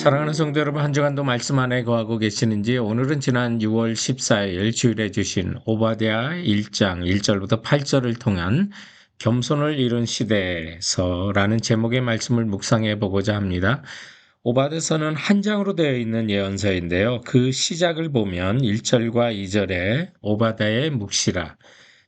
사랑하는 성도 여러분, 한 주간도 말씀 안에 거하고 계시는지? 오늘은 지난 6월 14일 주일에 주신 오바댜 1장 1절부터 8절을 통한 겸손을 이룬 시대에서라는 제목의 말씀을 묵상해 보고자 합니다. 오바댜서는 한 장으로 되어 있는 예언서인데요. 그 시작을 보면 1절과 2절에 오바댜의 묵시라,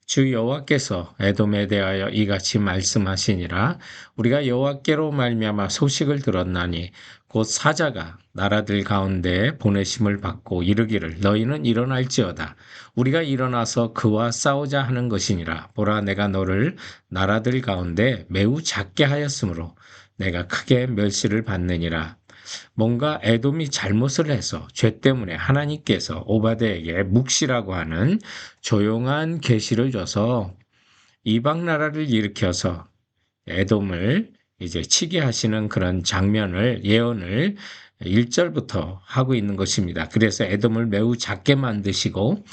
주 여호와께서 에돔에 대하여 이같이 말씀하시니라. 우리가 여호와께로 말미암아 소식을 들었나니 곧 사자가 나라들 가운데 보내심을 받고 이르기를 너희는 일어날지어다. 우리가 일어나서 그와 싸우자 하는 것이니라. 보라, 내가 너를 나라들 가운데 매우 작게 하였으므로 내가 크게 멸시를 받느니라. 뭔가 에돔이 잘못을 해서 죄 때문에 하나님께서 오바댜에게 묵시라고 하는 조용한 계시를 줘서 이방 나라를 일으켜서 에돔을 이제 치게 하시는 그런 장면을, 예언을 1절부터 하고 있는 것입니다. 그래서 에돔을 매우 작게 만드시고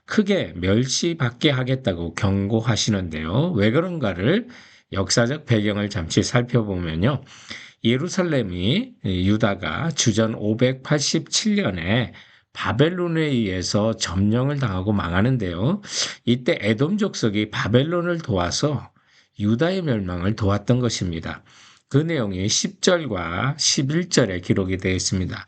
크게 멸시받게 하겠다고 경고하시는데요. 왜 그런가를 역사적 배경을 잠시 살펴보면요. 예루살렘이 유다가 주전 587년에 바벨론에 의해서 점령을 당하고 망하는데요. 이때 에돔 족속이 바벨론을 도와서 유다의 멸망을 도왔던 것입니다. 그 내용이 10절과 11절에 기록이 되어 있습니다.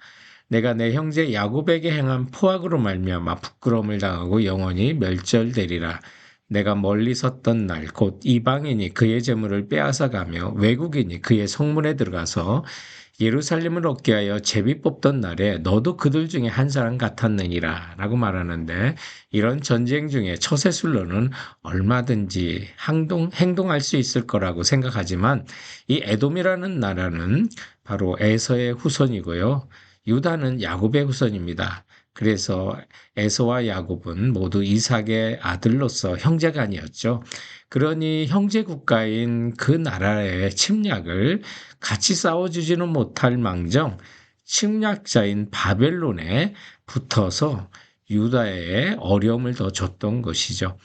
내가 내 형제 야곱에게 행한 포악으로 말미암아 부끄러움을 당하고 영원히 멸절되리라. 내가 멀리 섰던 날 곧 이방인이 그의 재물을 빼앗아가며 외국인이 그의 성문에 들어가서 예루살렘을 얻게 하여 제비 뽑던 날에 너도 그들 중에 한 사람 같았느니라 라고 말하는데, 이런 전쟁 중에 처세술로는 얼마든지 행동할 수 있을 거라고 생각하지만 이 에돔이라는 나라는 바로 에서의 후손이고요. 유다는 야곱의 후손입니다. 그래서 에서와 야곱은 모두 이삭의 아들로서 형제간이었죠. 그러니 형제 국가인 그 나라의 침략을 같이 싸워주지는 못할 망정 침략자인 바벨론에 붙어서 유다에 어려움을 더 줬던 것이죠.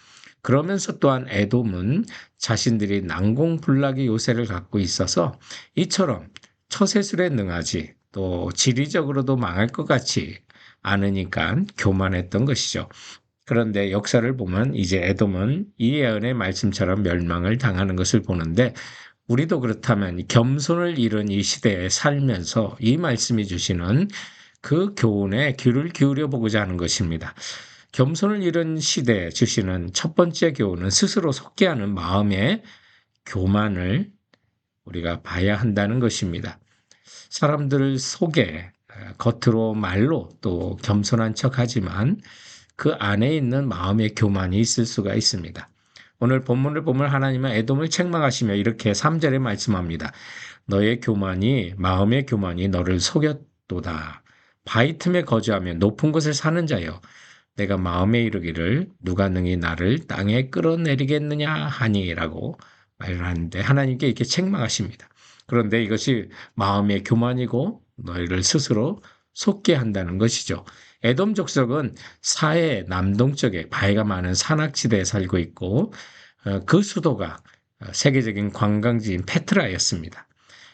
그러면서 또한 에돔은 자신들이 난공불락의 요새를 갖고 있어서 이처럼 처세술에 능하지 또 지리적으로도 망할 것 같이 않으니까 교만했던 것이죠. 그런데 역사를 보면 이제 에돔은 이 예언의 말씀처럼 멸망을 당하는 것을 보는데, 우리도 그렇다면 겸손을 잃은 이 시대에 살면서 이 말씀이 주시는 그 교훈에 귀를 기울여 보고자 하는 것입니다. 겸손을 잃은 시대에 주시는 첫 번째 교훈은 스스로 속게 하는 마음의 교만을 우리가 봐야 한다는 것입니다. 사람들 속에 겉으로 말로 또 겸손한 척하지만 그 안에 있는 마음의 교만이 있을 수가 있습니다. 오늘 본문을 보면 하나님은 에돔을 책망하시며 이렇게 3절에 말씀합니다. 너의 교만이, 마음의 교만이 너를 속였도다. 바위 틈에 거주하며 높은 곳에 사는 자여, 내가 마음에 이르기를 누가 능히 나를 땅에 끌어내리겠느냐 하니라고 말을 하는데, 하나님께 이렇게 책망하십니다. 그런데 이것이 마음의 교만이고 너희를 스스로 속게 한다는 것이죠. 에돔 족속은 사해 남동쪽에 바위가 많은 산악지대에 살고 있고 그 수도가 세계적인 관광지인 페트라였습니다.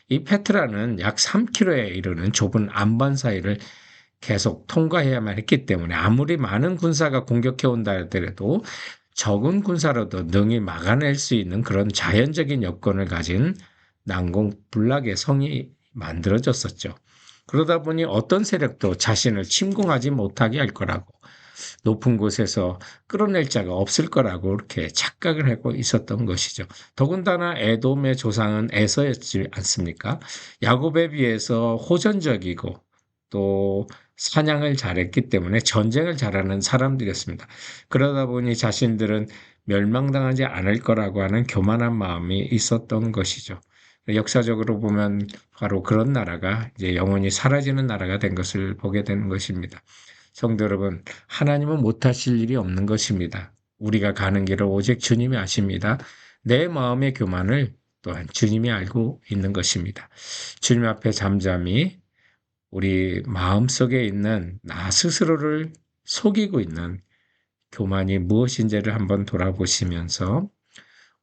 이 페트라는 약 3km에 이르는 좁은 안반 사이를 계속 통과해야만 했기 때문에 아무리 많은 군사가 공격해 온다 하더라도 적은 군사로도 능히 막아낼 수 있는 그런 자연적인 여건을 가진 난공불락의 성이 만들어졌었죠. 그러다 보니 어떤 세력도 자신을 침공하지 못하게 할 거라고, 높은 곳에서 끌어낼 자가 없을 거라고 이렇게 착각을 하고 있었던 것이죠. 더군다나 에돔의 조상은 에서였지 않습니까? 야곱에 비해서 호전적이고 또 사냥을 잘했기 때문에 전쟁을 잘하는 사람들이었습니다. 그러다 보니 자신들은 멸망당하지 않을 거라고 하는 교만한 마음이 있었던 것이죠. 역사적으로 보면 바로 그런 나라가 이제 영원히 사라지는 나라가 된 것을 보게 되는 것입니다. 성도 여러분, 하나님은 못하실 일이 없는 것입니다. 우리가 가는 길을 오직 주님이 아십니다. 내 마음의 교만을 또한 주님이 알고 있는 것입니다. 주님 앞에 잠잠히 우리 마음속에 있는 나 스스로를 속이고 있는 교만이 무엇인지를 한번 돌아보시면서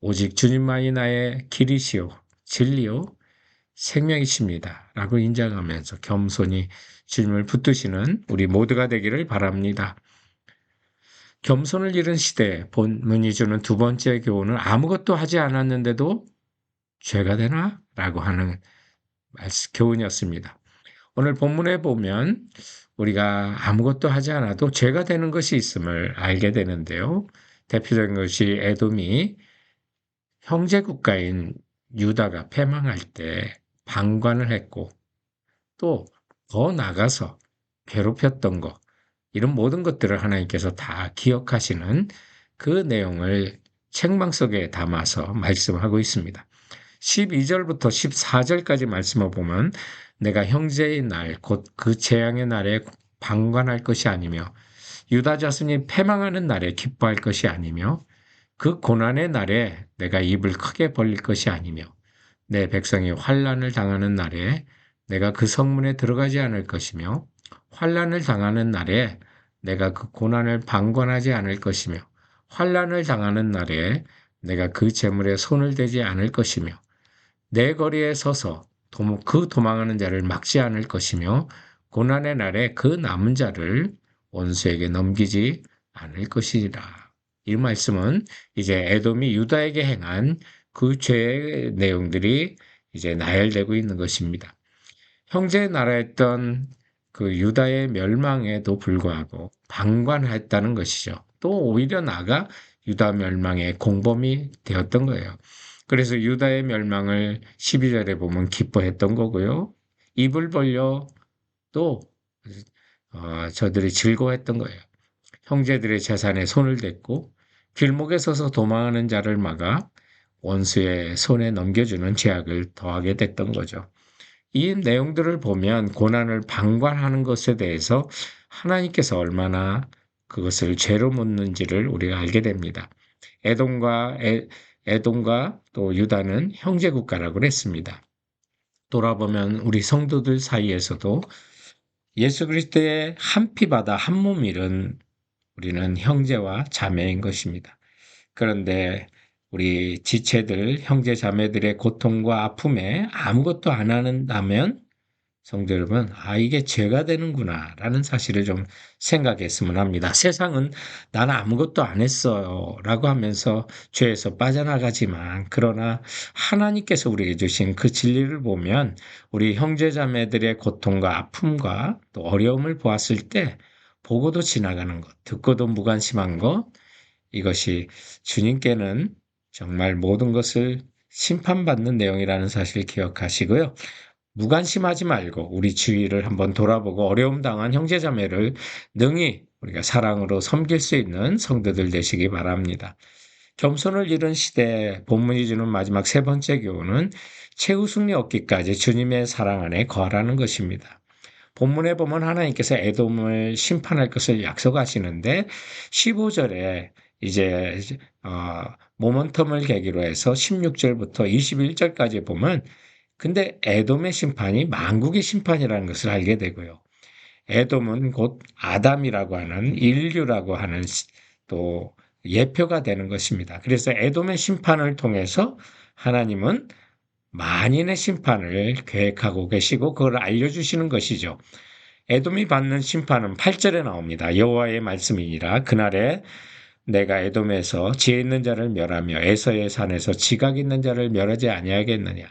오직 주님만이 나의 길이시오, 진리요, 생명이십니다. 라고 인정하면서 겸손히 주님을 붙드시는 우리 모두가 되기를 바랍니다. 겸손을 잃은 시대 본문이 주는 두 번째 교훈은 아무것도 하지 않았는데도 죄가 되나? 라고 하는 교훈이었습니다. 오늘 본문에 보면 우리가 아무것도 하지 않아도 죄가 되는 것이 있음을 알게 되는데요. 대표적인 것이 에돔이 형제 국가인 유다가 패망할 때 방관을 했고 또 더 나가서 괴롭혔던 것, 이런 모든 것들을 하나님께서 다 기억하시는 그 내용을 책망 속에 담아서 말씀하고 있습니다. 12절부터 14절까지 말씀을 보면 내가 형제의 날, 곧 그 재앙의 날에 방관할 것이 아니며 유다 자손이 패망하는 날에 기뻐할 것이 아니며 그 고난의 날에 내가 입을 크게 벌릴 것이 아니며 내 백성이 환난을 당하는 날에 내가 그 성문에 들어가지 않을 것이며 환난을 당하는 날에 내가 그 고난을 방관하지 않을 것이며 환난을 당하는 날에 내가 그 재물에 손을 대지 않을 것이며 내 거리에 서서 그 도망하는 자를 막지 않을 것이며 고난의 날에 그 남은 자를 원수에게 넘기지 않을 것이니라. 이 말씀은 이제 에돔이 유다에게 행한 그 죄의 내용들이 이제 나열되고 있는 것입니다. 형제의 나라였던 그 유다의 멸망에도 불구하고 방관했다는 것이죠. 또 오히려 나아가 유다 멸망의 공범이 되었던 거예요. 그래서 유다의 멸망을 12절에 보면 기뻐했던 거고요. 입을 벌려 또 저들이 즐거워했던 거예요. 형제들의 재산에 손을 댔고 길목에 서서 도망하는 자를 막아 원수의 손에 넘겨주는 죄악을 더하게 됐던 거죠. 이 내용들을 보면 고난을 방관하는 것에 대해서 하나님께서 얼마나 그것을 죄로 묻는지를 우리가 알게 됩니다. 에돔과 또 유다는 형제 국가라고 했습니다. 돌아보면 우리 성도들 사이에서도 예수 그리스도의 한 피바다 한 몸 일은 우리는 형제와 자매인 것입니다. 그런데 우리 지체들, 형제 자매들의 고통과 아픔에 아무것도 안 한다면 성도 여러분, 이게 죄가 되는구나 라는 사실을 좀 생각했으면 합니다. 세상은 나는 아무것도 안 했어요 라고 하면서 죄에서 빠져나가지만, 그러나 하나님께서 우리에게 주신 그 진리를 보면 우리 형제자매들의 고통과 아픔과 또 어려움을 보았을 때 보고도 지나가는 것, 듣고도 무관심한 것, 이것이 주님께는 정말 모든 것을 심판받는 내용이라는 사실을 기억하시고요. 무관심하지 말고 우리 주위를 한번 돌아보고 어려움 당한 형제자매를 능히 우리가 사랑으로 섬길 수 있는 성도들 되시기 바랍니다. 겸손을 잃은 시대 본문이 주는 마지막 세 번째 교훈은 최우승리 얻기까지 주님의 사랑 안에 거하라는 것입니다. 본문에 보면 하나님께서 에돔을 심판할 것을 약속하시는데 15절에 이제 모멘텀을 계기로 해서 16절부터 21절까지 보면 근데 에돔의 심판이 만국의 심판이라는 것을 알게 되고요. 에돔은 곧 아담이라고 하는 인류라고 하는 또 예표가 되는 것입니다. 그래서 에돔의 심판을 통해서 하나님은 만인의 심판을 계획하고 계시고 그걸 알려주시는 것이죠. 에돔이 받는 심판은 8절에 나옵니다. 여호와의 말씀이니라. 그날에 내가 에돔에서 지혜 있는 자를 멸하며 에서의 산에서 지각 있는 자를 멸하지 아니하겠느냐.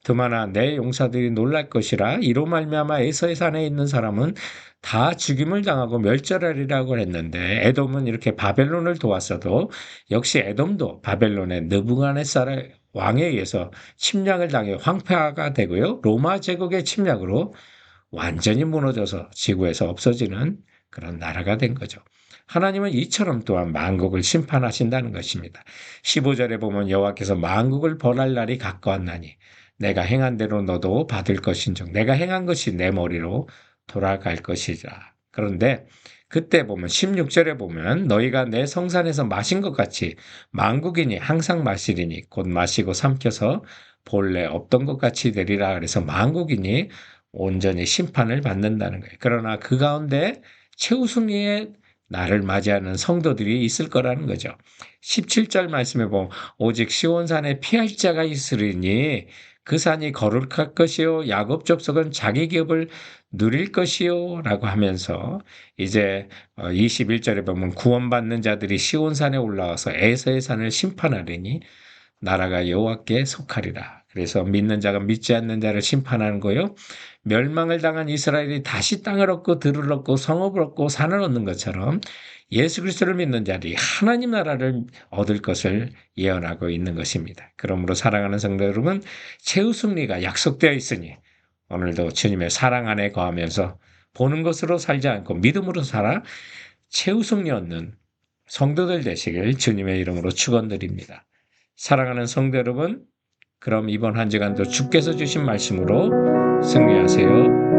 드마나 내 용사들이 놀랄 것이라. 이로 말미암아 에서의 산에 있는 사람은 다 죽임을 당하고 멸절하리라고 했는데 에돔은 이렇게 바벨론을 도왔어도 역시 에돔도 바벨론의 느부갓네살 왕에 의해서 침략을 당해 황폐화가 되고요. 로마 제국의 침략으로 완전히 무너져서 지구에서 없어지는 그런 나라가 된 거죠. 하나님은 이처럼 또한 만국을 심판하신다는 것입니다. 15절에 보면 여호와께서 만국을 벌할 날이 가까웠나니 내가 행한 대로 너도 받을 것인즉 내가 행한 것이 내 머리로 돌아갈 것이라. 그런데 그때 보면 16절에 보면 너희가 내 성산에서 마신 것 같이 만국인이 항상 마시리니 곧 마시고 삼켜서 본래 없던 것 같이 되리라. 그래서 만국인이 온전히 심판을 받는다는 거예요. 그러나 그 가운데 최우승리의 나를 맞이하는 성도들이 있을 거라는 거죠. 17절 말씀에 보면 오직 시온산에 피할 자가 있으리니 그 산이 거룩할 것이요 야곱 족속은 자기 기업을 누릴 것이요 라고 하면서 이제 21절에 보면 구원받는 자들이 시온산에 올라와서 에서의 산을 심판하리니 나라가 여호와께 속하리라. 그래서 믿는 자가 믿지 않는 자를 심판하는 거요. 멸망을 당한 이스라엘이 다시 땅을 얻고 들을 얻고 성읍을 얻고 산을 얻는 것처럼 예수 그리스도를 믿는 자들이 하나님 나라를 얻을 것을 예언하고 있는 것입니다. 그러므로 사랑하는 성도 여러분, 최후 승리가 약속되어 있으니 오늘도 주님의 사랑 안에 거하면서 보는 것으로 살지 않고 믿음으로 살아 최후 승리 얻는 성도들 되시길 주님의 이름으로 축원드립니다. 사랑하는 성도 여러분, 그럼 이번 한 주간도 주께서 주신 말씀으로 승리하세요.